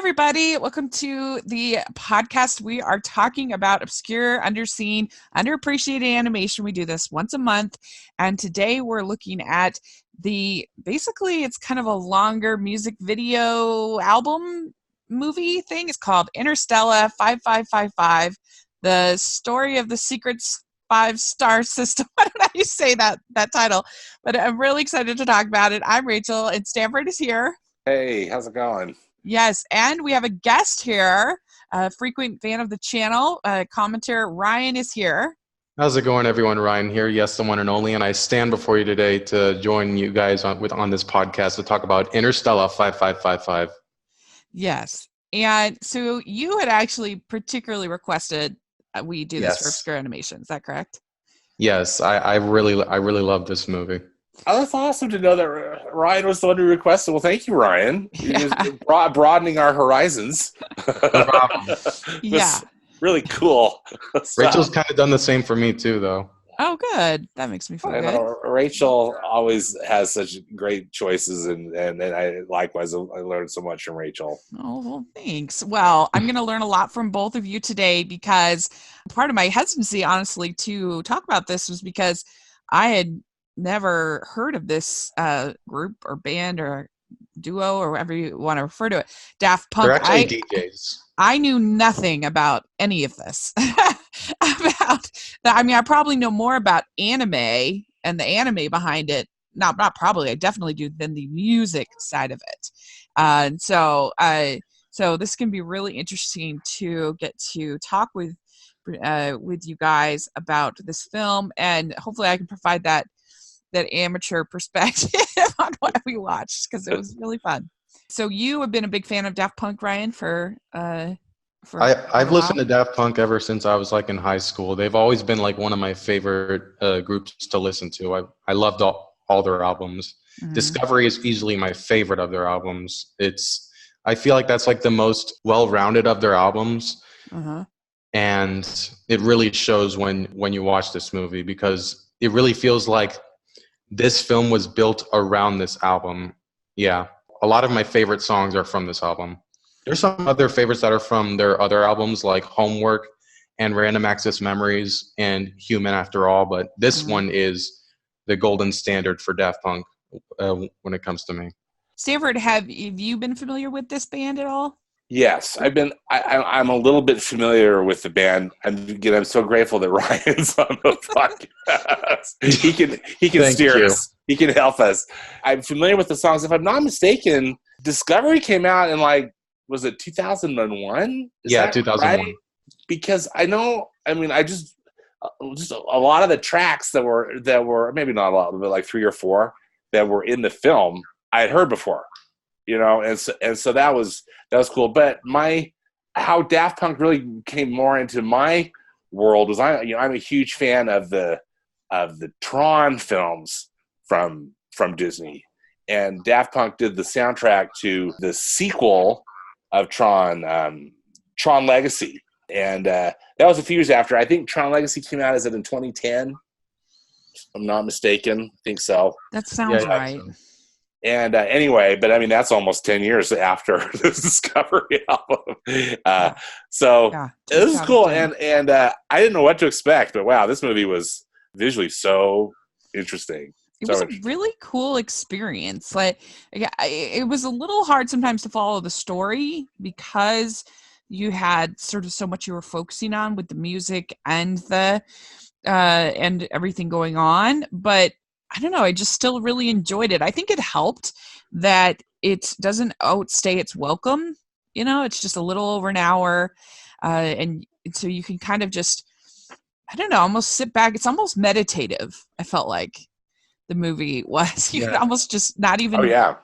everybody. Welcome to the podcast. We are talking about obscure, underseen, underappreciated animation. We do this once a month. And today we're looking at basically it's kind of a longer music video album movie thing. It's called Interstella 5555, the story of the secret 5-star system. I don't know how you say that title, but I'm really excited to talk about it. I'm Rachel, and Stanford is here. Hey, how's it going? Yes, and we have a guest here, a frequent fan of the channel, commentator Ryan is here. How's it going, everyone? Ryan here, yes, the one and only, and I stand before you today to join you guys on this podcast to talk about Interstella 5555. Yes, and so you had actually particularly requested we do this for obscure animation. Is that correct? Yes, I really love this movie. Oh, that's awesome to know that Ryan was the one who requested. Well, thank you, Ryan. You're broadening our horizons. No problem. Yeah. Really cool. Rachel's kind of done the same for me too, though. Oh, good. That makes me feel good. Rachel always has such great choices, and I likewise I learned so much from Rachel. Oh, well, thanks. Well, I'm going to learn a lot from both of you today because part of my hesitancy, honestly, to talk about this was because I had never heard of this group or band or duo or whatever you want to refer to it. Daft Punk. They're actually DJs. I knew nothing about any of this. I probably know more about anime and the anime behind it. Not probably. I definitely do than the music side of it. So this can be really interesting to get to talk with you guys about this film, and hopefully I can provide that amateur perspective on what we watched because it was really fun. So you have been a big fan of Daft Punk, Ryan, I've listened to Daft Punk ever since I was in high school. They've always been one of my favorite groups to listen to. I loved all their albums. Mm-hmm. Discovery is easily my favorite of their albums. I feel like that's the most well-rounded of their albums. Uh-huh. And it really shows when you watch this movie because it really feels like this film was built around this album. Yeah. A lot of my favorite songs are from this album. There's some other favorites that are from their other albums like Homework and Random Access Memories and Human After All, but this one is the golden standard for Daft Punk when it comes to me. Stanford, have you been familiar with this band at all? Yes, I'm a little bit familiar with the band. I'm so grateful that Ryan's on the podcast. He can steer us. He can help us. I'm familiar with the songs. If I'm not mistaken, Discovery came out in was it 2001? Yeah, 2001. Right? Because I just a lot of the tracks that were maybe not a lot, but 3 or 4 that were in the film I had heard before. And so that was cool. But how Daft Punk really came more into my world was I'm a huge fan of the Tron films from Disney, and Daft Punk did the soundtrack to the sequel of Tron Legacy, and that was a few years after. I think Tron Legacy came out in 2010. If I'm not mistaken. I think so. That sounds right. And anyway, but that's almost 10 years after the Discovery album. So this is cool. And I didn't know what to expect, but wow, this movie was visually so interesting. It was a really cool experience. It was a little hard sometimes to follow the story because you had sort of so much you were focusing on with the music and and everything going on. But I don't know, I just still really enjoyed it. I think it helped that it doesn't outstay its welcome. It's just a little over an hour. And so you can kind of just, I don't know, almost sit back. It's almost meditative, I felt like the movie was. You could almost just not even... Oh, yeah.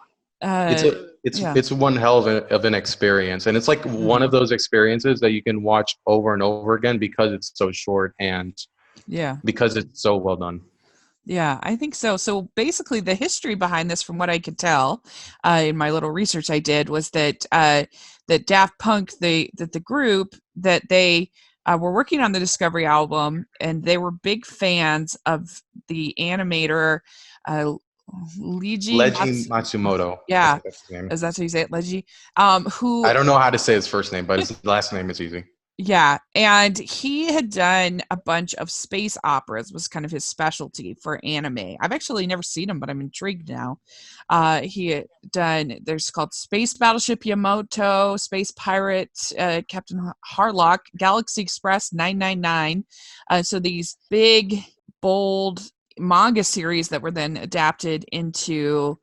It's one hell of an experience. And it's one of those experiences that you can watch over and over again because it's so short and because it's so well done. Yeah, I think so. So basically the history behind this, from what I could tell in my little research I did, was that that Daft Punk, the group, that they were working on the Discovery album, and they were big fans of the animator Leiji Leiji Matsumoto. I Yeah, think that's his name. is that how you say it, Leiji? Who I don't know how to say his first name, but his last name is easy. Yeah, and he had done a bunch of space operas, was kind of his specialty for anime. I've actually never seen him, but I'm intrigued now. He had done, there's called Space Battleship Yamato, Space Pirate, Captain Harlock, Galaxy Express 999. So these big, bold manga series that were then adapted into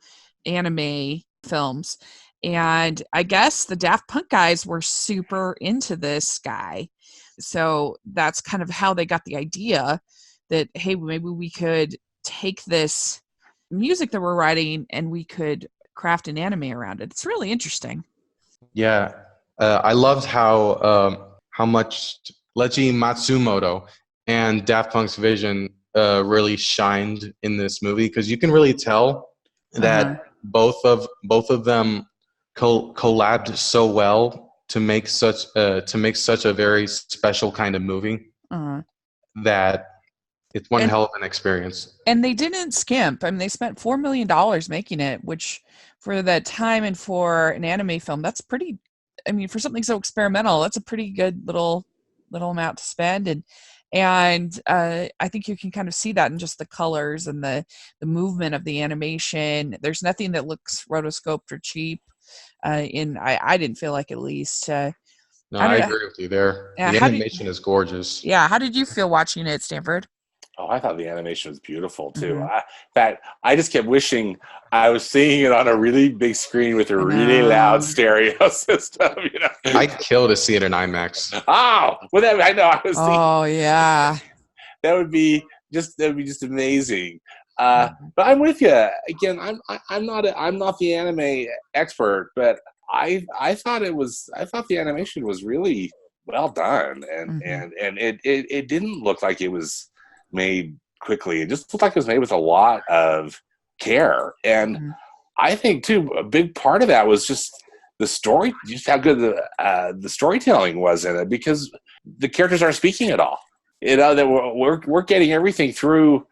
anime films. And I guess the Daft Punk guys were super into this guy. So that's kind of how they got the idea that, hey, maybe we could take this music that we're writing and we could craft an anime around it. It's really interesting. Yeah, I loved how much Leiji Matsumoto and Daft Punk's vision really shined in this movie, because you can really tell that both of them collabed so well to make such a very special kind of movie Uh-huh. that it's one And hell of an experience. and they didn't skimp. I mean, they spent $4 million making it, which for that time and for an anime film, that's pretty. I mean, for something so experimental, that's a pretty good little amount to spend. And I think you can kind of see that in just the colors and the movement of the animation. There's nothing that looks rotoscoped or cheap. I didn't feel like, at least. No, I I don't know. agree with you there. Yeah, The animation is gorgeous. how did you feel watching it, Stanford? Oh, I thought the animation was beautiful too. Mhm. I just kept wishing I was seeing it on a really big screen with a I really know. loud stereo system. I'd kill to see it in IMAX. Oh, well, I know. I was thinking Oh yeah. that would be just amazing. Mhm. But I'm with you again. I'm not the anime expert, but I thought the animation was really well done, Mhm. and it didn't look like it was made quickly. It just looked like it was made with a lot of care, and Mhm. I think too a big part of that was just the story, just how good the storytelling was in it, because the characters aren't speaking at all. That we're getting everything through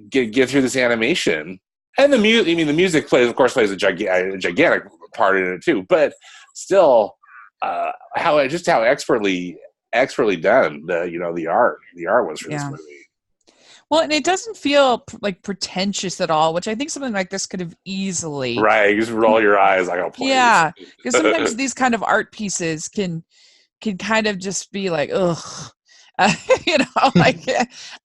get through this animation, and the music. I mean, the music plays a gigantic part in it too. But still, how expertly done the art was for this Yeah. movie. Well, and it doesn't feel like pretentious at all, which I think something like this could have easily. Right, you just roll your eyes like, oh please. Yeah, because sometimes these kind of art pieces can kind of just be like, ugh, like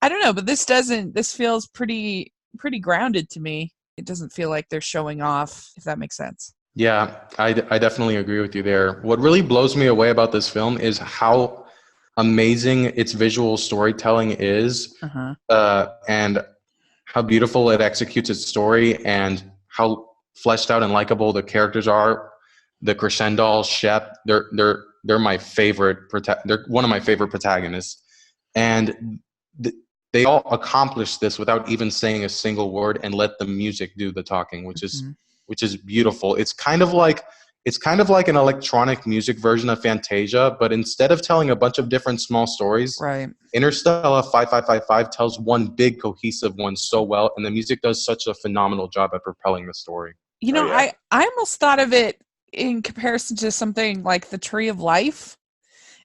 I don't know, but this doesn't. This feels pretty grounded to me. It doesn't feel like they're showing off, if that makes sense. Yeah, I definitely agree with you there. What really blows me away about this film is how amazing its visual storytelling is, Uh-huh. and how beautiful it executes its story, and how fleshed out and likable the characters are. The Crescendo, Shep, they're my favorite. They're one of my favorite protagonists, and they all accomplish this without even saying a single word, and let the music do the talking, Mhm. which is beautiful. It's kind of like an electronic music version of Fantasia, but instead of telling a bunch of different small stories, Right. Interstella 5555 tells one big cohesive one so well, and the music does such a phenomenal job at propelling the story. Oh yeah. I almost thought of it in comparison to something like The Tree of Life,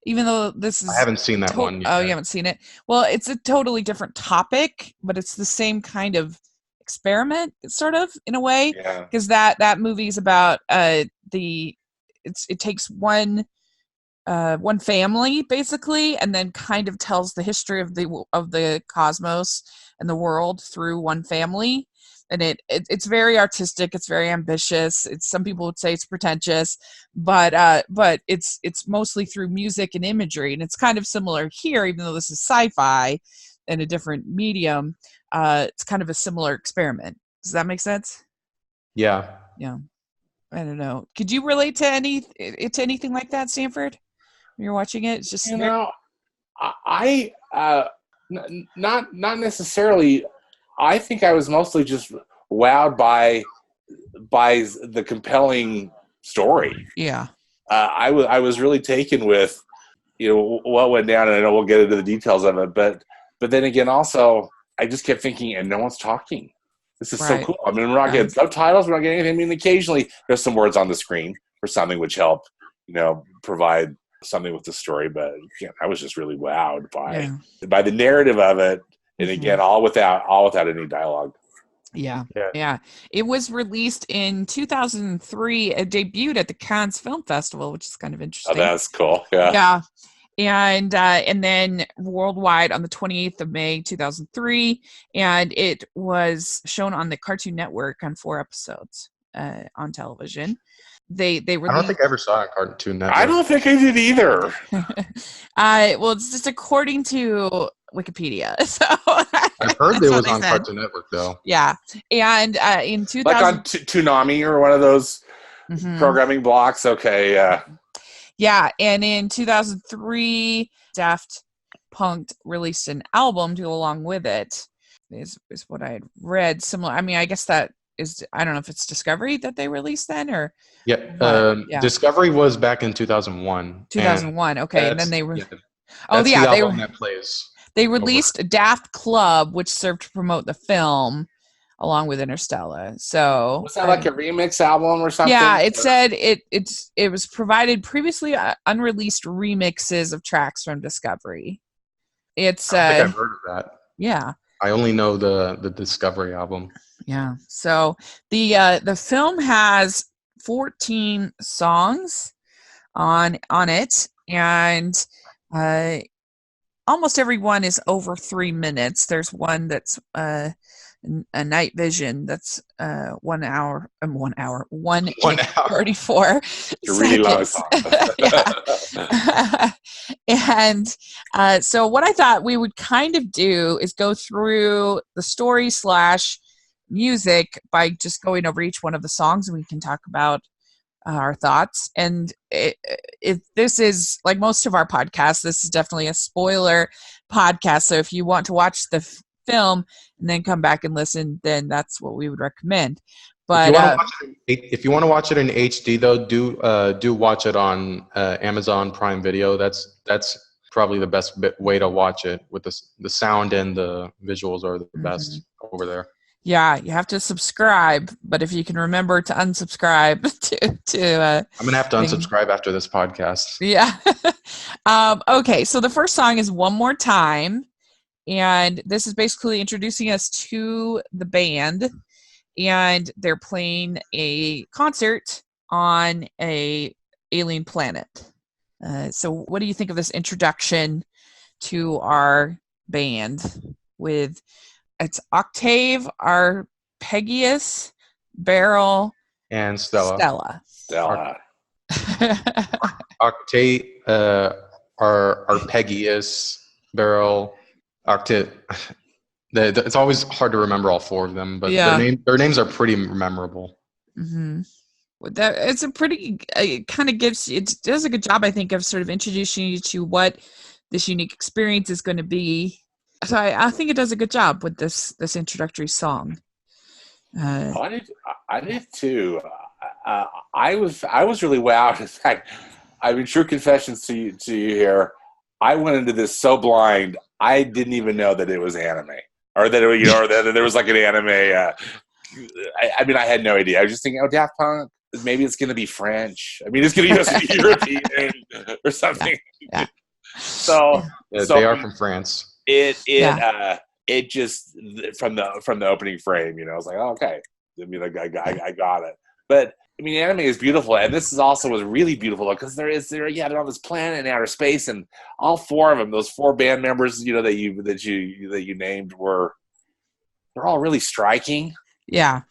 even though this I is haven't seen that one oh, you yet. haven't seen it. Well, it's a totally different topic, but it's the same kind of experiment, sort of, in a way, Yeah. because that movie is about it takes one family basically, and then kind of tells the history of the cosmos and the world through one family. And it's very artistic, it's very ambitious, it's, some people would say it's pretentious, but it's mostly through music and imagery, and it's kind of similar here, even though this is sci-fi in a different medium. It's kind of a similar experiment. Does that make sense? Yeah. Yeah. I don't know, could you relate to anything like that, Stanford, when you're watching it? It's just You very. know, not necessarily. I think I was mostly just wowed by the compelling story. Yeah. I was really taken with what went down, and I know we'll get into the details of it, but then again, also I just kept thinking, and no one's talking. This is so Right. cool. I mean, we're not getting subtitles. We're not getting anything. I mean, occasionally there's some words on the screen for something which help, provide something with the story. But I was just really wowed by the narrative of it. And again, all without any dialogue. Yeah. It was released in 2003. It debuted at the Cannes Film Festival, which is kind of interesting. Oh, that's cool. Yeah. Yeah. And then worldwide on the 28th of May, 2003. And it was shown on the Cartoon Network on 4 episodes on television. They released... I don't think I ever saw it on Cartoon Network. I don't think I did either. Well, it's just according to Wikipedia. So I've heard it was on Cartoon Network, though. Yeah. And in 2000... Like on Toonami or one of those programming blocks. Okay, yeah. Yeah, and in 2003, Daft Punk released an album to go along with it, is what I had read. Similar, I mean, I guess that is, I don't know if it's Discovery that they released then, or... Yeah, Discovery was back in 2001. 2001, okay, and then they were... the album that plays. They released Daft Club, which served to promote the film, along with Interstella. So was that like a remix album or something? Yeah, it said it was provided previously unreleased remixes of tracks from Discovery. It's I think I've heard of that. Yeah. I only know the Discovery album. Yeah. So the film has 14 songs on it, and almost every one is over 3 minutes. There's one that's a Night Vision that's 1 hour, 34 really long song. And so what I thought we would kind of do is go through the story / music by just going over each one of the songs, and we can talk about our thoughts. And if this is like most of our podcasts, this is definitely a spoiler podcast, so if you want to watch the film and then come back and listen, then that's what we would recommend. But if you want to watch it in HD, though, do watch it on Amazon Prime Video. That's probably the best way to watch it, with the sound and the visuals are the best over there. Yeah, you have to subscribe, but if you can remember to unsubscribe to I'm gonna have to unsubscribe after this podcast. Yeah. Okay, so the first song is One More Time. And this is basically introducing us to the band, and they're playing a concert on a alien planet. So what do you think of this introduction to our band? With it's Octave, Arpeggius, Beryl, and Stella. Octave, Arpeggius, Beryl. It's always hard to remember all 4 of them, but their names are pretty memorable. It's a pretty it does a good job, I think, of sort of introducing you to what this unique experience is going to be. So I think it does a good job with this introductory song. I did too. I was really wowed. In fact, I mean, true confessions to you here. I went into this so blind. I didn't even know that it was anime, or that it, or that there was like an anime. I mean, I had no idea. I was just thinking, Daft Punk. Maybe it's going to be French. I mean, it's going to be European or something. Yeah. So they are from France. It just from the opening frame, I was like, oh, okay. I mean, I got it. But I mean, anime is beautiful, and this is also was really beautiful because they're on this planet in outer space, and all 4 of them, those 4 band members, that you named, they're all really striking. Yeah.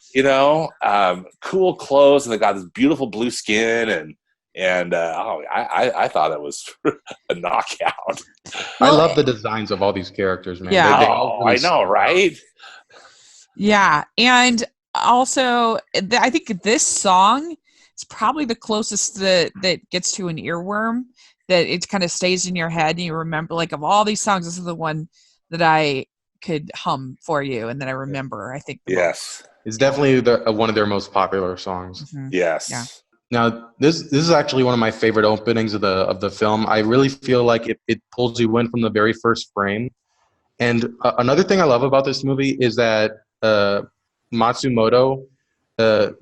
Cool clothes, and they got this beautiful blue skin, and I thought it was a knockout. I love the designs of all these characters, man. Yeah. I know, right? Yeah, and also, I think this song is probably the closest that gets to an earworm, that it kind of stays in your head and you remember, like, of all these songs, this is the one that I could hum for you and that I remember, I think. Yes. Most. It's definitely one of their most popular songs. Mm-hmm. Yes. Yeah. Now, this is actually one of my favorite openings of the film. I really feel like it pulls you in from the very first frame. And another thing I love about this movie is that Matsumoto,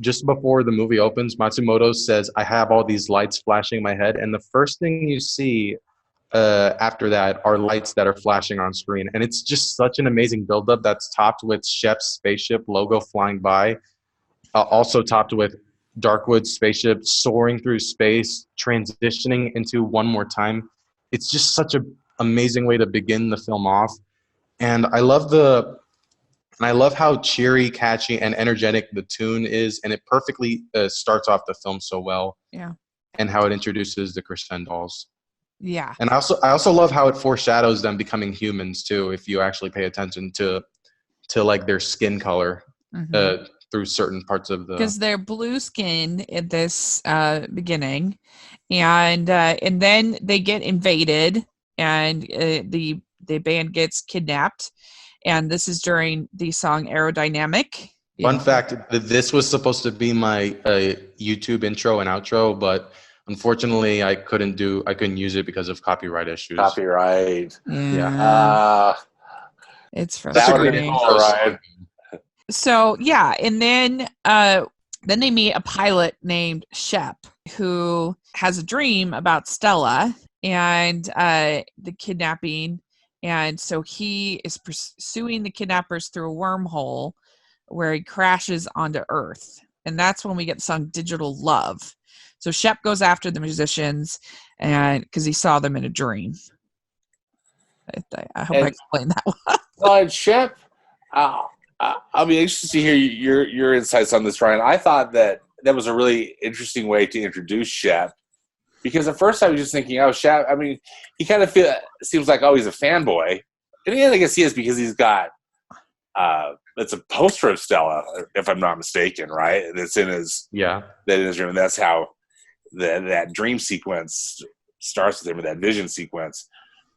just before the movie opens, Matsumoto says, "I have all these lights flashing in my head," and the first thing you see after that are lights that are flashing on screen, and it's just such an amazing buildup that's topped with Shep's spaceship logo flying by, also topped with Darkwood's spaceship soaring through space, transitioning into One More Time. It's just such an amazing way to begin the film off, and I love how cheery, catchy, and energetic the tune is, and it perfectly starts off the film so well. Yeah. And how it introduces the crescendos. Yeah. And I also love how it foreshadows them becoming humans too. If you actually pay attention to like their skin color through certain parts of the, because they're blue skin in this beginning, and then they get invaded, and the band gets kidnapped, and this is during the song Aerodynamic. Fun fact, this was supposed to be my YouTube intro and outro, but unfortunately I couldn't use it because of copyright issues. Copyright. Yeah. It's frustrating. Cool, right? So yeah, and then they meet a pilot named Shep who has a dream about Stella and the kidnapping, and so he is pursuing the kidnappers through a wormhole where he crashes onto Earth, and that's when we get the song Digital Love. So Shep goes after the musicians, and because he saw them in a dream. I hope I explained that well. Well, Shep, I'll be anxious to hear your insights on this, Ryan. I thought that was a really interesting way to introduce Shep, because at first I was just thinking, oh, Shep, I mean, he kind of seems like, oh, he's a fanboy. And I guess he is, because he's got it's a poster of Stella, if I'm not mistaken, right? That's in his room, and that's how that dream sequence starts with him, that vision sequence.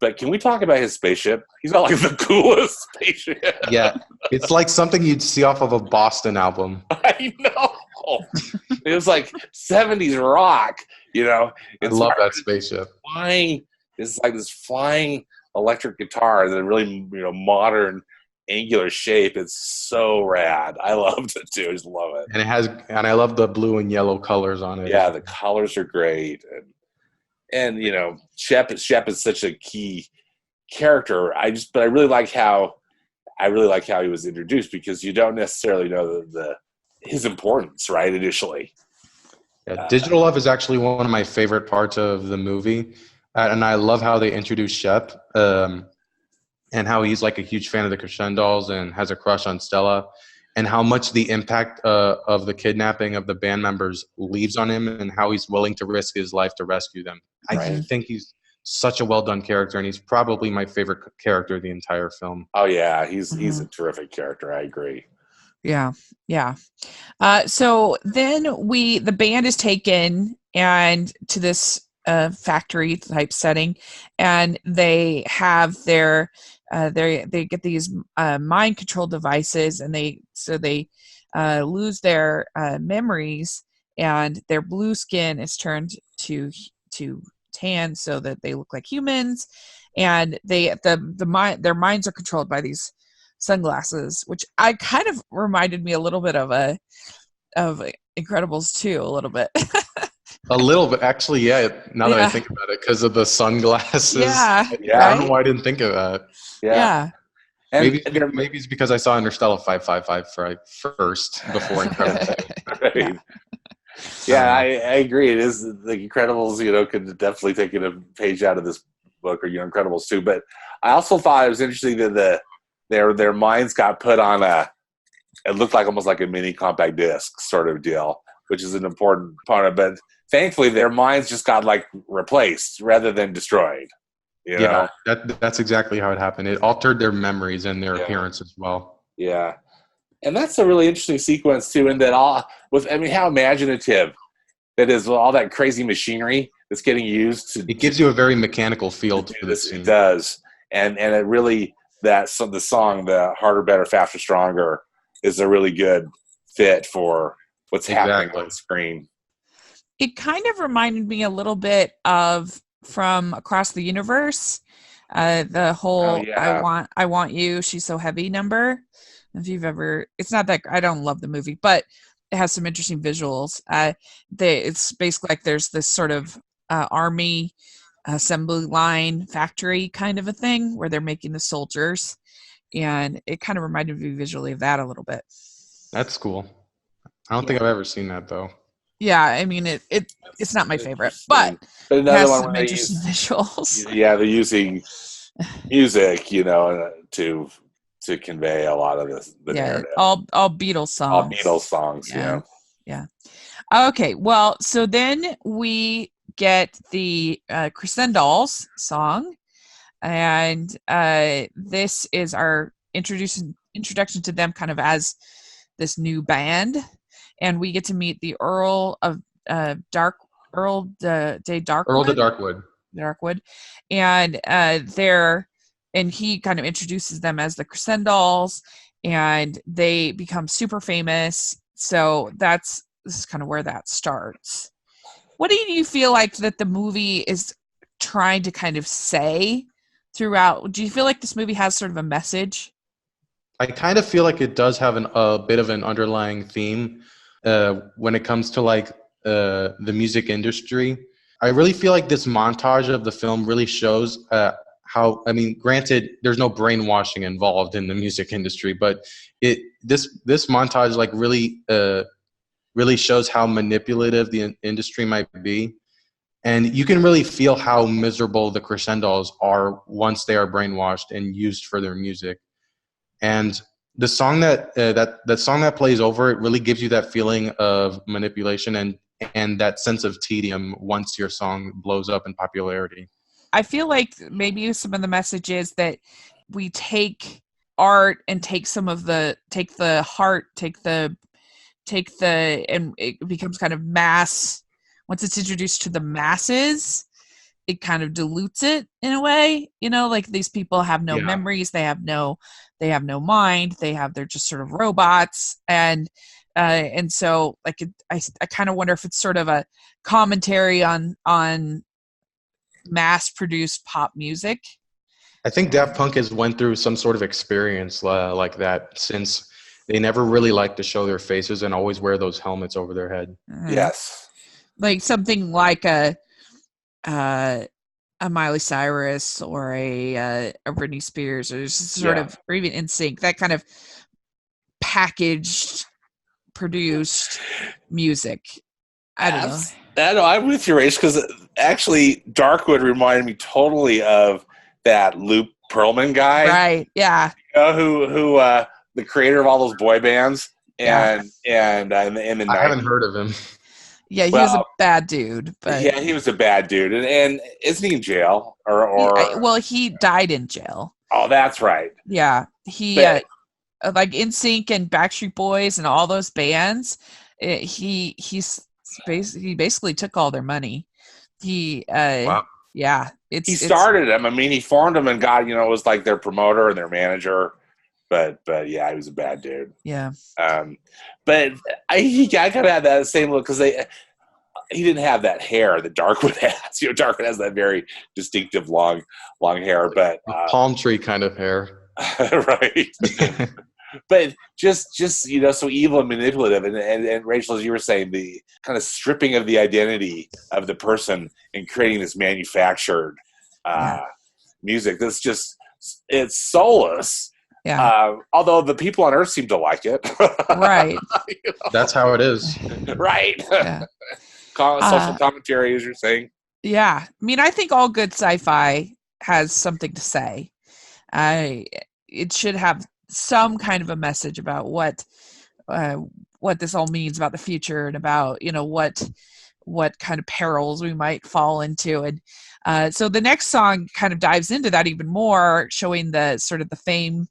But can we talk about his spaceship? He's got like the coolest spaceship. Yeah, it's like something you'd see off of a Boston album. I know. It was like 70s rock, you know. I love that spaceship. It's like this flying electric guitar, the really modern angular shape. It's so rad. I loved it too. I just love it. And I love the blue and yellow colors on it. Yeah, the colors are great. And Shep is such a key character. But I really like how he was introduced, because you don't necessarily know his importance, right, initially. Yeah, Digital Love is actually one of my favorite parts of the movie. And I love how they introduce Shep, and how he's like a huge fan of the Crescendos and has a crush on Stella, and how much the impact of the kidnapping of the band members leaves on him, and how he's willing to risk his life to rescue them. I think he's such a well-done character, and he's probably my favorite character of the entire film. Oh, yeah. He's a terrific character. I agree. Yeah. So then the band is taken and to this factory type setting, and they have their they get these mind control devices, and they lose their memories, and their blue skin is turned to tan so that they look like humans, and their minds are controlled by these sunglasses, which I kind of reminded me a little bit of Incredibles 2, a little bit. A little bit, actually, yeah. Now that I think about it, because of the sunglasses. Yeah. I don't know why I didn't think of that. Yeah. Maybe it's because I saw Interstella 555 first before Incredibles 2. Right. Yeah, I agree. It is the Incredibles, could definitely take a page out of this book, or Incredibles 2. But I also thought it was interesting that their minds got put on it looked like almost like a mini compact disc sort of deal, which is an important part of it. But thankfully, their minds just got like replaced rather than destroyed. Yeah, that's exactly how it happened. It altered their memories and their appearance as well. Yeah. And that's a really interesting sequence too, in that how imaginative that is, all that crazy machinery that's getting used to. It gives you a very mechanical feel to this scene. It does, and it really the song, the Harder, Better, Faster, Stronger, is a really good fit for what's happening on the screen. It kind of reminded me a little bit of From Across the Universe, the whole "I want you, she's so heavy" number. If you've ever, it's not that I don't love the movie, but it has some interesting visuals. It's basically like there's this sort of army assembly line factory kind of a thing where they're making the soldiers, and it kind of reminded me visually of that a little bit. That's cool. I don't Yeah. think I've ever seen that though. Yeah, I mean it's not my favorite, but But it another has one some where they interesting visuals. yeah, they're using music, you know, to convey a lot of the Yeah, narrative. all Beatles songs. All Beatles songs, yeah. Yeah. Okay, well, so then we get the Crescendolls song, and this is our introduction to them kind of as this new band, and we get to meet the Earl of de Darkwood. Earl de Darkwood. And and he kind of introduces them as the Crescendolls, and they become super famous. So this is kind of where that starts. What do you feel like that the movie is trying to kind of say throughout? Do you feel like this movie has sort of a message? I kind of feel like it does have a bit of an underlying theme when it comes to like the music industry. I really feel like this montage of the film really shows how, I mean, granted, there's no brainwashing involved in the music industry, but this montage like really shows how manipulative the industry might be. And you can really feel how miserable the Crescendolls are once they are brainwashed and used for their music. And the song that song that plays over it really gives you that feeling of manipulation and that sense of tedium once your song blows up in popularity. I feel like maybe some of the message is that we take art and take the heart, and it becomes kind of mass. Once it's introduced to the masses, it kind of dilutes it in a way, like these people have no memories, they have no mind, they're just sort of robots, and so like I kind of wonder if it's sort of a commentary on mass produced pop music. I think Daft Punk has went through some sort of experience like that, since they never really like to show their faces and always wear those helmets over their head. Yes. Like something like a Miley Cyrus or a Britney Spears, or sort of, or even NSYNC, that kind of packaged, produced music. I don't know. No, I'm with you, Rach, because actually Darkwood reminded me totally of that Luke Pearlman guy. Right, yeah. Who the creator of all those boy bands. And in the I haven't heard of him. Yeah, he was a bad dude. But yeah, he was a bad dude. And isn't he in jail? Or he died in jail. Oh, that's right. Yeah. He like NSYNC and Backstreet Boys and all those bands, he basically took all their money. Wow. Yeah. He started them. I mean, he formed them and was like their promoter and their manager. But yeah, he was a bad dude. Yeah. But he kind of had that same look because he didn't have that hair that Darkwood has. Darkwood has that very distinctive long hair, but palm tree kind of hair, right? But just so evil and manipulative, and Rachel, as you were saying, the kind of stripping of the identity of the person and creating this manufactured music that's it's soulless. Yeah. Although the people on Earth seem to like it. Right. That's how it is. Right. Yeah. Social commentary, as you're saying. Yeah. I mean, I think all good sci-fi has something to say. It should have some kind of a message about what this all means about the future and about, what kind of perils we might fall into. And so the next song kind of dives into that even more, showing the sort of the fame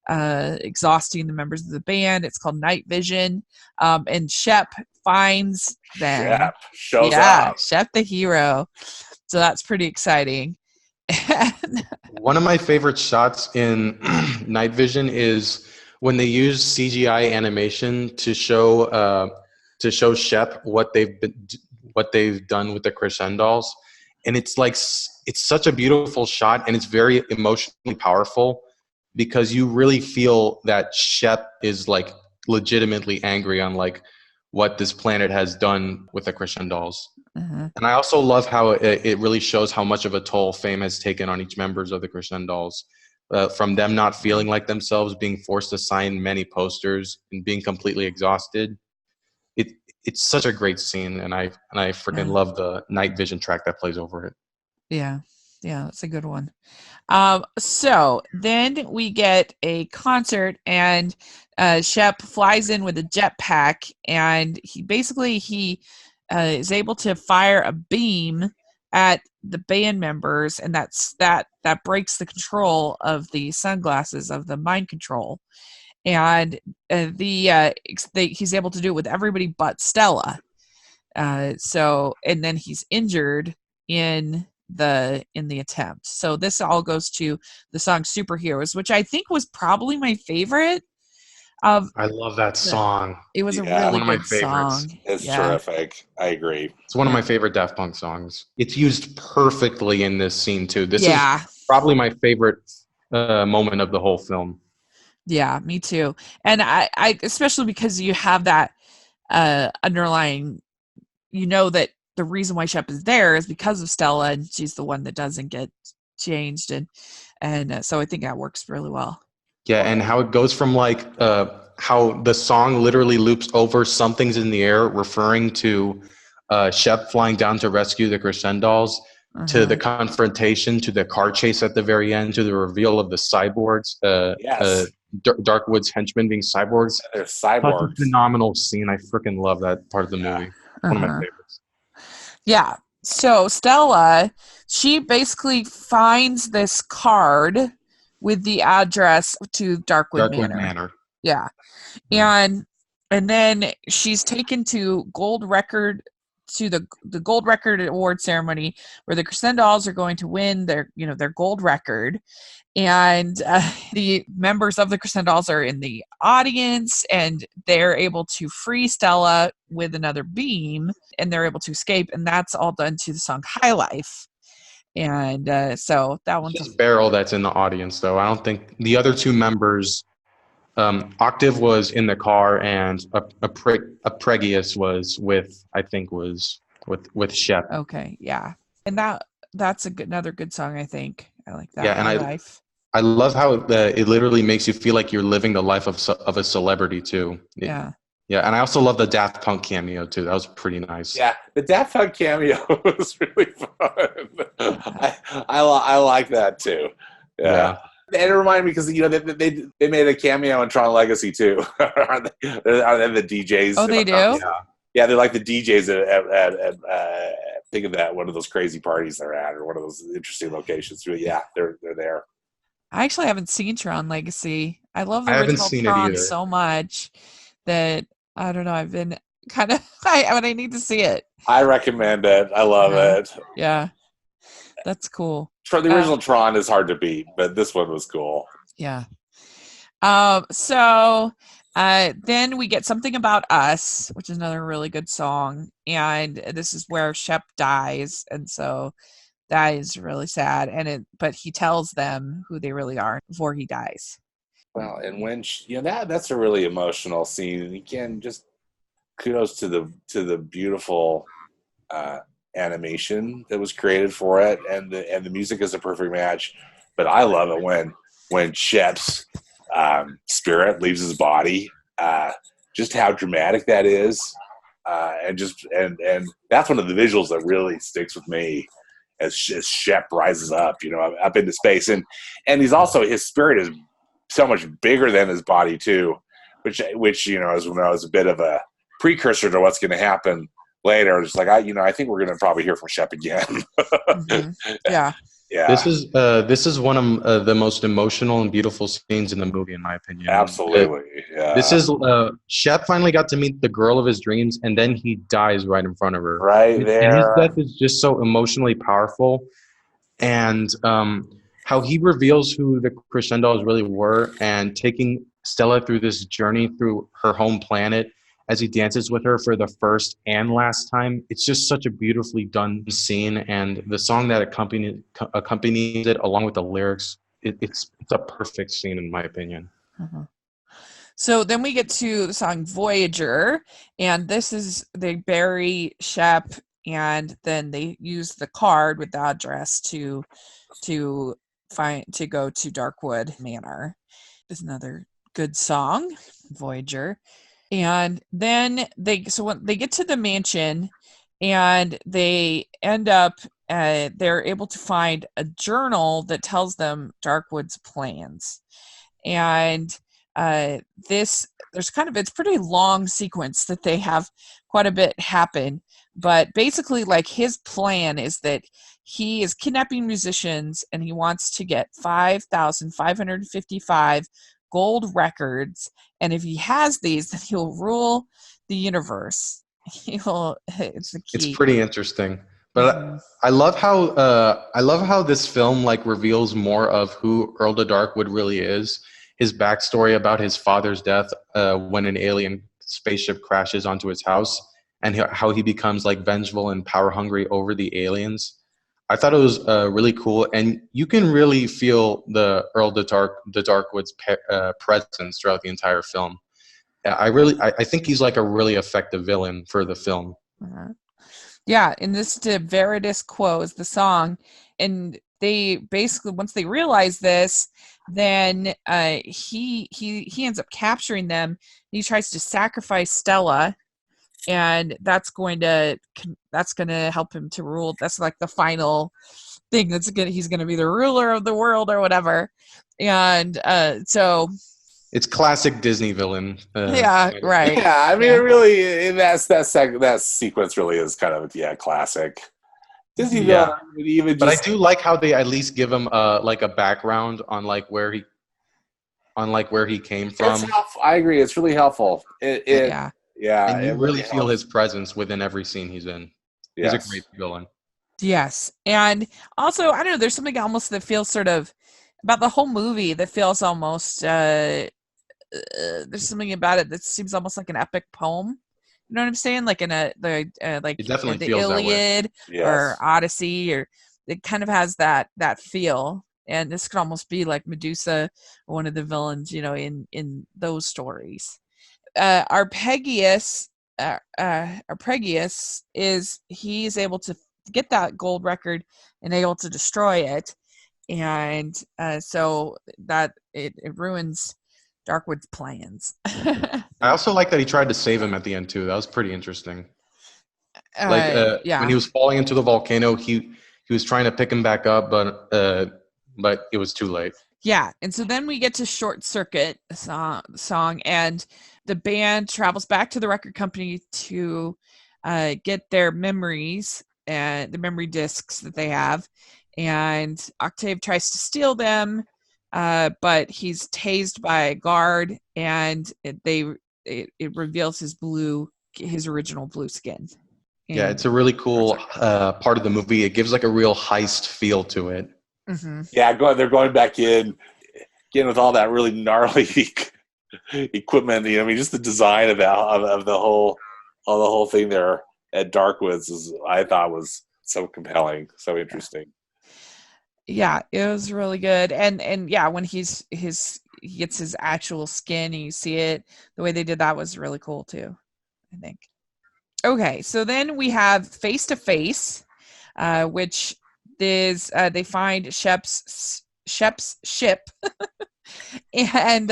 exhausting the members of the band. It's called Night Vision. And Shep finds them. Shep shows up. Shep the hero. So that's pretty exciting. One of my favorite shots in Night Vision is when they use CGI animation to show Shep what they've done with the Crescendolls, and it's such a beautiful shot, and it's very emotionally powerful. because you really feel that Shep is like legitimately angry on like what this planet has done with the Crescendolls. Uh-huh. And I also love how it really shows how much of a toll fame has taken on each members of the Crescendolls. From them not feeling like themselves, being forced to sign many posters, and being completely exhausted. It's such a great scene, and I freaking love the night vision track that plays over it. Yeah, that's a good one. So then we get a concert, and Shep flies in with a jetpack, and he is able to fire a beam at the band members, and that breaks the control of the sunglasses, of the mind control, and he's able to do it with everybody but Stella. And then he's injured in the attempt. So this all goes to the song Superheroes, which I think was probably my favorite. I love that song. It was a really one of my good favorites. song. It's terrific. I agree. It's one of my favorite Daft Punk songs. It's used perfectly in this scene too. This is probably my favorite moment of the whole film. Yeah, me too. And I especially because you have that underlying, that the reason why Shep is there is because of Stella, and she's the one that doesn't get changed, and so I think that works really well. Yeah, and how it goes from like how the song literally loops over "Something's in the Air," referring to Shep flying down to rescue the Crescendolls, to the confrontation, to the car chase at the very end, to the reveal of the cyborgs. Darkwood's henchmen being cyborgs. They're cyborgs. Such a phenomenal scene. I freaking love that part of the movie. One of my favorites. Yeah. So Stella, she basically finds this card with the address to Darkwood Manor. Yeah. And then she's taken to the Gold Record Award ceremony, where the Crescendolls are going to win their gold record. And the members of the Crescendolls are in the audience, and they're able to free Stella with another beam, and they're able to escape, and that's all done to the song High Life. And so that one's just Beryl that's in the audience, though. I don't think the other two members, Octave was in the car, and Pregius was with Shep. Okay, yeah, and that's another good song. I think I like that. Yeah, and I love how it literally makes you feel like you're living the life of a celebrity too. Yeah, and I also love the Daft Punk cameo too. That was pretty nice. Yeah, the Daft Punk cameo was really fun. I like that too. Yeah. And it reminded me because they made a cameo in Tron Legacy too. Are they the DJs? Oh, they do. Yeah, they're like the DJs at think of that, one of those crazy parties they're at, or one of those interesting locations. Yeah, they're there. I actually haven't seen Tron Legacy. I love the original Tron so much that I don't know. I've been kind of I need to see it. I recommend it. I love it. Yeah, that's cool. The original Tron is hard to beat, but this one was cool. Yeah. So then we get Something About Us, which is another really good song, and this is where Shep dies, and so that is really sad. But he tells them who they really are before he dies. Well, and when that's a really emotional scene. And again, just kudos to the beautiful animation that was created for it, and the music is a perfect match. But I love it when Shep's spirit leaves his body. Just how dramatic that is, and that's one of the visuals that really sticks with me as Shep rises up, up into space, and he's also, his spirit is so much bigger than his body too, which is a bit of a precursor to what's going to happen later. It's like I think we're going to probably hear from Shep again. Yeah. Yeah. This is one of the most emotional and beautiful scenes in the movie, in my opinion. Absolutely. Yeah. This is Shep finally got to meet the girl of his dreams, and then he dies right in front of her. Right there. And his death is just so emotionally powerful, and how he reveals who the Crescendolls really were, and taking Stella through this journey through her home planet as he dances with her for the first and last time. It's just such a beautifully done scene, and the song that accompanies it, along with the lyrics, it's a perfect scene in my opinion. Uh-huh. So then we get to the song Voyager, and this is they bury Shep, and then they use the card with the address to go to Darkwood Manor. Is another good song, Voyager. And then when they get to the mansion, and they end up they're able to find a journal that tells them Darkwood's plans. And there's kind of, it's pretty long sequence that they have quite a bit happen, but basically like his plan is that he is kidnapping musicians and he wants to get 5,555 gold records, and if he has these then he'll rule the universe. It's the key. It's pretty interesting, but I love how this film like reveals more of who Earl the Darkwood really is. His backstory about his father's death when an alien spaceship crashes onto his house, and how he becomes like vengeful and power hungry over the aliens. I thought it was really cool, and you can really feel the Earl the Darkwood's presence throughout the entire film. I think he's like a really effective villain for the film. Uh-huh. Yeah, and this De Veritas Quo is the song, and they basically, once they realize this, then he ends up capturing them. He tries to sacrifice Stella, and that's going to help him to rule. That's like the final thing. He's gonna be the ruler of the world or whatever. And so it's classic Disney villain. Yeah, right. Yeah, I mean, it really, that sequence really is kind of classic Disney villain. But I do like how they at least give him like a background on where he came from. I agree. It's really helpful. Yeah, and you really feel his presence within every scene he's in. Yes. He's a great villain. Yes, and also I don't know. There's something almost that feels sort of about the whole movie that feels almost. There's something about it that seems almost like an epic poem. You know what I'm saying? Like like it definitely the feels Iliad or Odyssey, or it kind of has that feel. And this could almost be like Medusa, one of the villains, in those stories. Arpegius he's able to get that gold record and able to destroy it, and so that it ruins Darkwood's plans. I also like that he tried to save him at the end too. That was pretty interesting. When he was falling into the volcano, he was trying to pick him back up, but it was too late. Yeah, and so then we get to Short Circuit song, and the band travels back to the record company to get their memories and the memory discs that they have, and Octave tries to steal them, but he's tased by a guard, and it reveals his original blue skin. And it's a really cool part of the movie. It gives like a real heist feel to it. Mm-hmm. Yeah, they're going back in with all that really gnarly equipment. I mean, just the design of the whole thing there at Darkwoods I thought was so compelling, so interesting. Yeah, it was really good, and yeah, when he gets his actual skin and you see it, the way they did that was really cool too, I think. Okay, so then we have Face to Face, which is they find Shep's ship, and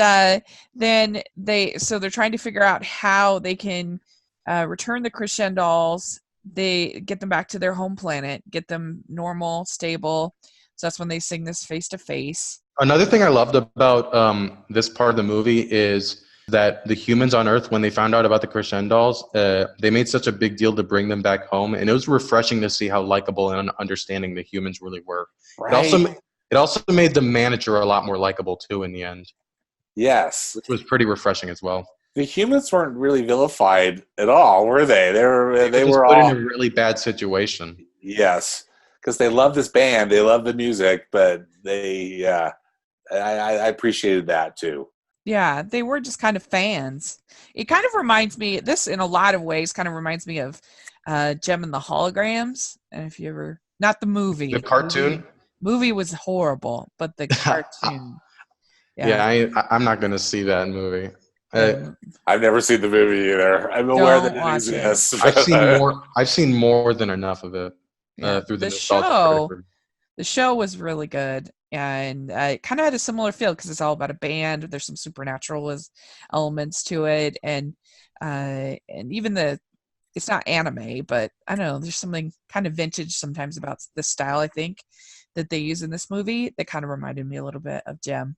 then they're trying to figure out how they can return the Crescendals. They get them back to their home planet, get them normal, stable. So that's when they sing this Face to Face. Another thing I loved about this part of the movie is that the humans on Earth, when they found out about the Crescendals, they made such a big deal to bring them back home, and it was refreshing to see how likable and understanding the humans really were. Right. It also made the manager a lot more likable too in the end. Yes, which was pretty refreshing as well. The humans weren't really vilified at all, were they? They were put all in a really bad situation. Yes, because they love this band, they love the music, but I appreciated that too. Yeah, they were just kind of fans. It kind of reminds me, this in a lot of ways kind of reminds me of Gem and the Holograms. And if you ever, not the movie. The cartoon? Movie was horrible, but the cartoon, yeah, I'm not gonna see that movie. yeah, I've never seen the movie either. I'm aware that don't it watch it. exists. I've seen more. I've seen more than enough of it Yeah, through the nostalgia critic. the show was really good, and it kind of had a similar feel because it's all about a band. There's some supernatural elements to it, and even it's not anime, but I don't know. There's something kind of vintage sometimes about the style, I think, that they use in this movie that kind of reminded me a little bit of Gem,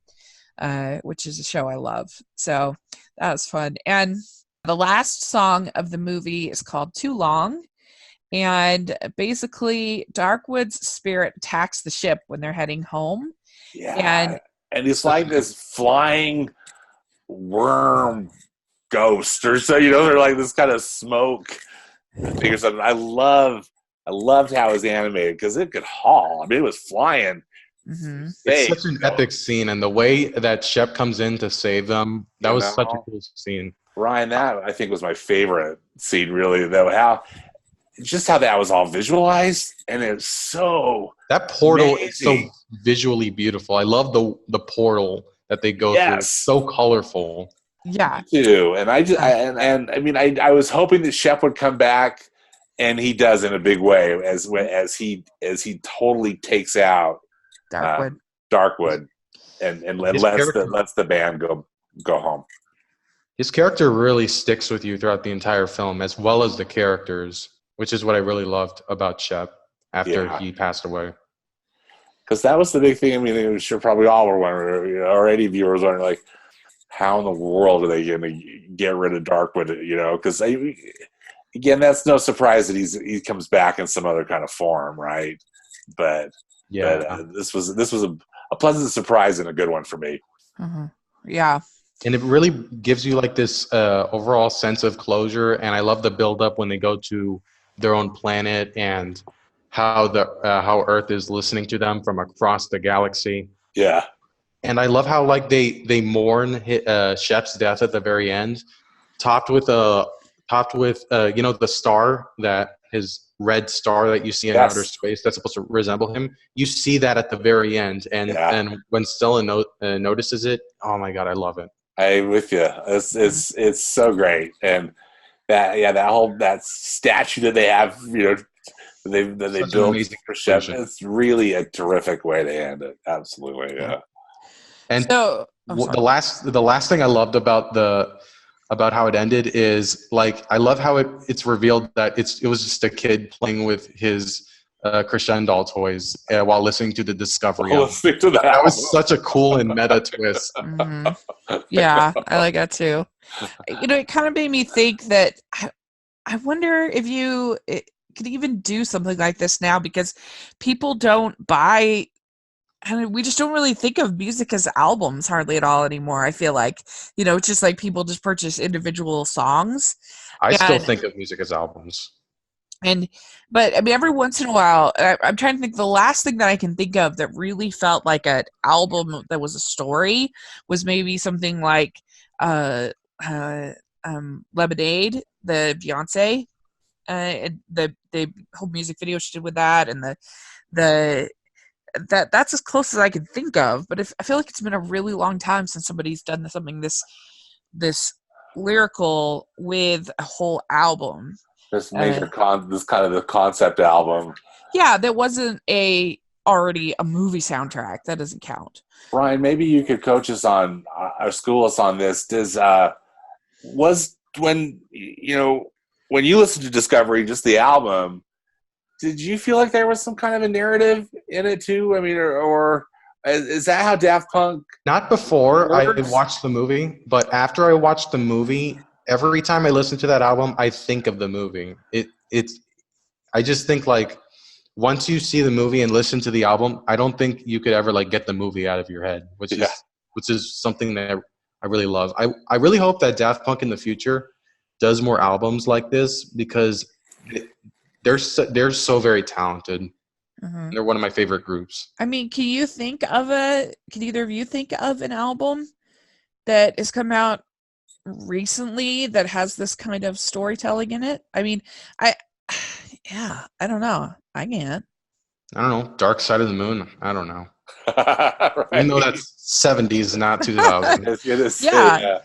which is a show I love. So that was fun. And the last song of the movie is called Too Long. And basically, Darkwood's spirit attacks the ship when they're heading home. Yeah, and it's like this flying worm ghost, or so, they're like this kind of smoke thing or something. I loved how it was animated because it could haul. I mean, it was flying. Mm-hmm. It's such an epic scene, and the way that Shep comes in to save them, that was such a cool scene. Ryan, that I think was my favorite scene, really, though. How that was all visualized, and it's so that portal amazing. Is so visually beautiful. I love the portal that they go through. It's so colorful. Yeah, me too. And I mean, I was hoping that Shep would come back, and he does in a big way as he totally takes out Darkwood, and lets the band go home. His character really sticks with you throughout the entire film, as well as the characters, which is what I really loved about Shep after he passed away. Because that was the big thing. I mean, I'm sure probably all were wondering, or any viewers wondering, like, how in the world are they going to get rid of Darkwood? Because again, that's no surprise that he comes back in some other kind of form, right? But this was a pleasant surprise and a good one for me. Mm-hmm. Yeah. And it really gives you like this overall sense of closure. And I love the build up when they go to their own planet and how how Earth is listening to them from across the galaxy. Yeah. And I love how like they mourn Shep's death at the very end, topped with the star, that his red star that you see in outer space that's supposed to resemble him. You see that at the very end, and when Stella notices it, oh my god, I love it. I'm with you. It's so great, and that statue that they have, they built for Shep. It's really a terrific way to end it. Absolutely, yeah. And so, the last thing I loved about how it ended is, like, I love how it's revealed that it was just a kid playing with his Christian doll toys while listening to the Discovery. That was such a cool and meta twist. Mm-hmm. Yeah, I like that too. It kind of made me think that I wonder if you could even do something like this now, because people don't buy. I mean, we just don't really think of music as albums hardly at all anymore. I feel like, it's just like people just purchase individual songs. I still think of music as albums. But I mean, every once in a while, I'm trying to think. The last thing that I can think of that really felt like an album that was a story was maybe something like Lemonade, the Beyonce, the whole music video she did with that, and that's as close as I can think of. But I feel like it's been a really long time since somebody's done something this lyrical with a whole album. This kind of the concept album. Yeah, that wasn't already a movie soundtrack. That doesn't count. Brian, maybe you could coach us on or school us on this. When you listen to Discovery, just the album, did you feel like there was some kind of a narrative in it too? I mean, or is that how Daft Punk? Not before works? I watched the movie, but after I watched the movie, every time I listen to that album, I think of the movie. I just think, like, once you see the movie and listen to the album, I don't think you could ever like get the movie out of your head, which is something that I really love. I really hope that Daft Punk in the future does more albums like this, because they're so very talented. Mm-hmm. They're one of my favorite groups. I mean, can either of you think of an album that has come out recently that has this kind of storytelling in it? I mean, I don't know. I can't. I don't know, Dark Side of the Moon. I don't know. Even though Right. that's 70s, not 2000. I was gonna say, Yeah, yeah.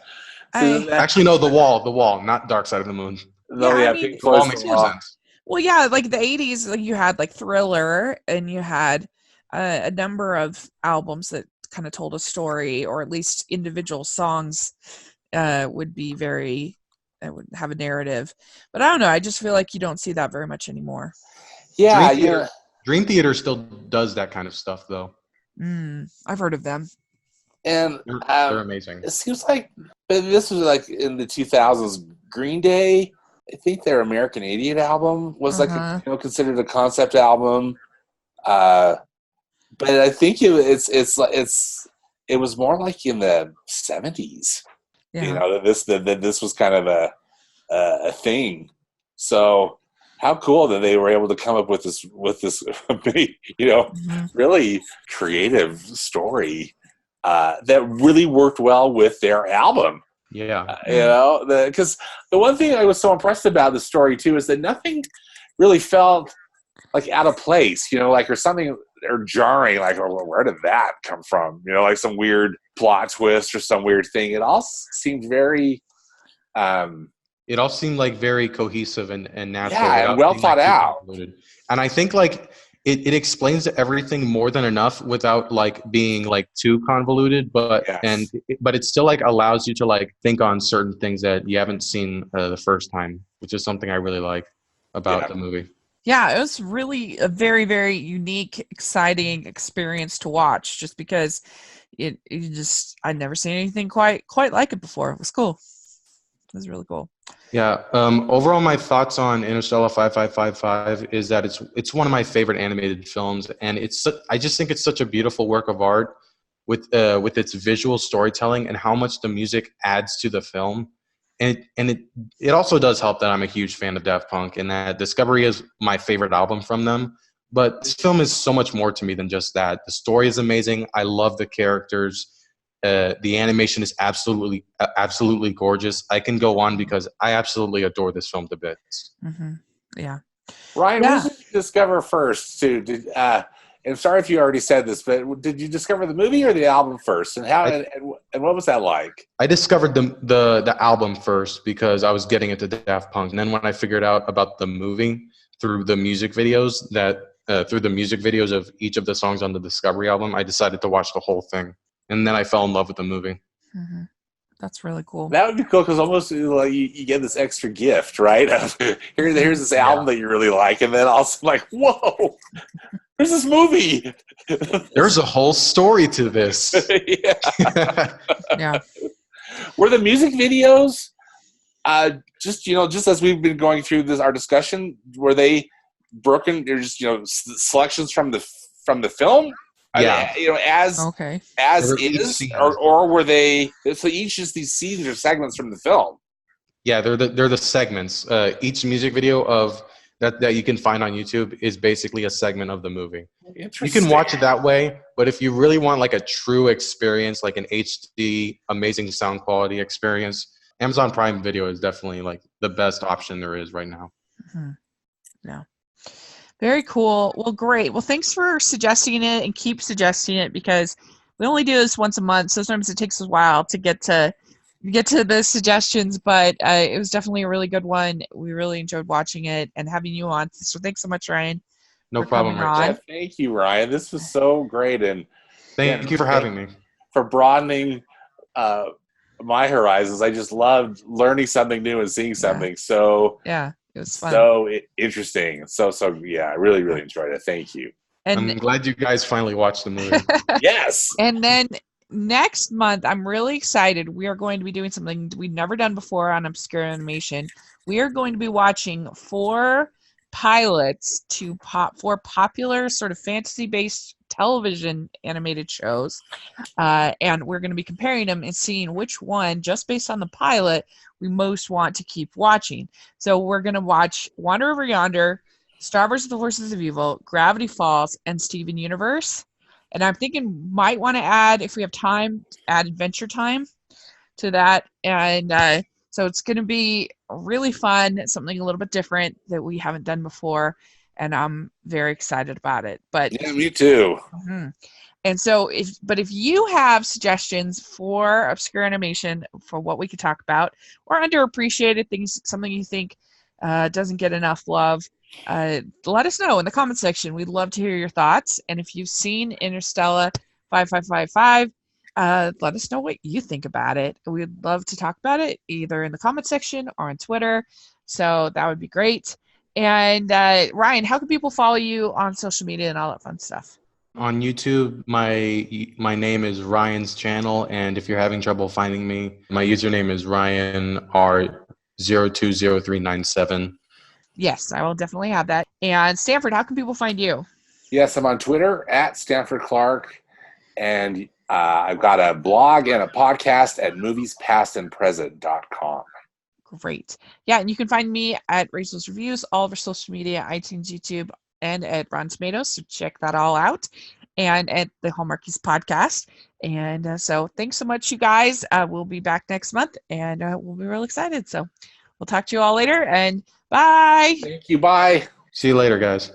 So I that, Actually, no, The Wall, not Dark Side of the Moon. yeah, no, I yeah, mean, Pink The Wall Floyd's The makes more Wall. sense. well, yeah, like the '80s, like you had like Thriller, and you had a number of albums that kind of told a story, or at least individual songs would be very, would have a narrative. But I don't know. I just feel like you don't see that very much anymore. Yeah, Dream you Theater, know, Dream Theater still does that kind of stuff, though. I've heard of them. and They're amazing. it seems like this was like in the 2000s. Green Day, I think their American Idiot album was like Uh-huh. considered a concept album. Uh, but I think it was more like in the 70s. You Yeah. know that this was kind of a thing. So how cool that they were able to come up with this Mhm. really creative story that really worked well with their album. Yeah. Yeah. Because the one thing I was so impressed about the story too is that nothing really felt like out of place, like or something or jarring, like, oh, well, where did that come from? Like some weird plot twist or some weird thing. It all seemed very, It all seemed like very cohesive and natural yeah, and without well being like thought too out. convoluted. And I think like it explains everything more than enough without like being like too convoluted, but Yes, it still like allows you to like think on certain things that you haven't seen the first time, which is something I really like about yeah, the movie. Yeah, it was really a very, very unique, exciting experience to watch just because I'd never seen anything quite like it before. It was cool. It was really cool. Yeah. Overall, my thoughts on Interstellar 5555 is that it's one of my favorite animated films, and I just think it's such a beautiful work of art with its visual storytelling and how much the music adds to the film. And it also does help that I'm a huge fan of Daft Punk and that Discovery is my favorite album from them. But this film is so much more to me than just that. The story is amazing. I love the characters. The animation is absolutely gorgeous. I can go on because I absolutely adore this film to bits. Hmm. Yeah. Ryan, what Yeah. did you discover first? Too? And sorry if you already said this, but did you discover the movie or the album first? And how I, and what was that like? I discovered the album first because I was getting into Daft Punk, and then when I figured out about the movie through the music videos through the music videos of each of the songs on the Discovery album, I decided to watch the whole thing, and then I fell in love with the movie. Hmm. That's really cool. That would be cool because almost like you get this extra gift, right? Here's this album that you really like, and then also like, whoa, there's this movie. There's a whole story to this. Yeah. Yeah. Were the music videos just as we've been going through our discussion, were they broken? They're just selections from the film. Yeah. As Okay. Each is, scene. or were they? So each just these scenes or segments from the film. Yeah, they're the segments. Each music video of that you can find on YouTube is basically a segment of the movie. You can watch it that way, but if you really want like a true experience, like an HD amazing sound quality experience, Amazon Prime Video is definitely like the best option there is right now. Hmm. Yeah. Very cool. Well, great. Well, thanks for suggesting it and keep suggesting it because we only do this once a month. So sometimes it takes a while to get to the suggestions, but it was definitely a really good one. We really enjoyed watching it and having you on. So thanks so much, Ryan, No for problem, coming Rachel. Yeah, on. thank you, Ryan. This was so great, and Thank you for having me. for broadening my horizons. I just loved learning something new and seeing something Yeah, it was fun. so interesting. So yeah, I really enjoyed it. Thank you. And I'm glad you guys finally watched the movie. Yes. and then next month, I'm really excited. We are going to be doing something we've never done before on Obscure Animation. We are going to be watching 4 pilots to four popular sort of fantasy-based television animated shows, and we're going to be comparing them and seeing which one, just based on the pilot, we most want to keep watching. So we're going to watch Wander Over Yonder, Star Wars: The Forces of Evil, Gravity Falls, and Steven Universe. And I'm thinking might want to add, if we have time, add Adventure Time to that. And so it's going to be really fun, something a little bit different that we haven't done before. and I'm very excited about it. But Yeah, me too. mhm. And so if you have suggestions for obscure animation for what we could talk about, or underappreciated things, something you think doesn't get enough love, let us know in the comment section. We'd love to hear your thoughts. And if you've seen Interstella 5555, let us know what you think about it. We'd love to talk about it either in the comment section or on Twitter. So that would be great. And Ryan, how can people follow you on social media and all that fun stuff? On YouTube, my name is Ryan's Channel, and if you're having trouble finding me, my username is Ryan R020397. Yes, I will definitely have that. And Stanford, how can people find you? Yes, I'm on Twitter at Stanford Clark, and I've got a blog and a podcast at moviespastandpresent.com. Great. Yeah, and you can find me at Rachel's Reviews, all of our social media, iTunes, YouTube, and at Rotten Tomatoes. So check that all out. And at the Hallmarkies podcast. And so thanks so much, you guys. We'll be back next month, and we'll be real excited. So we'll talk to you all later, and bye. Thank you. Bye. See you later, guys.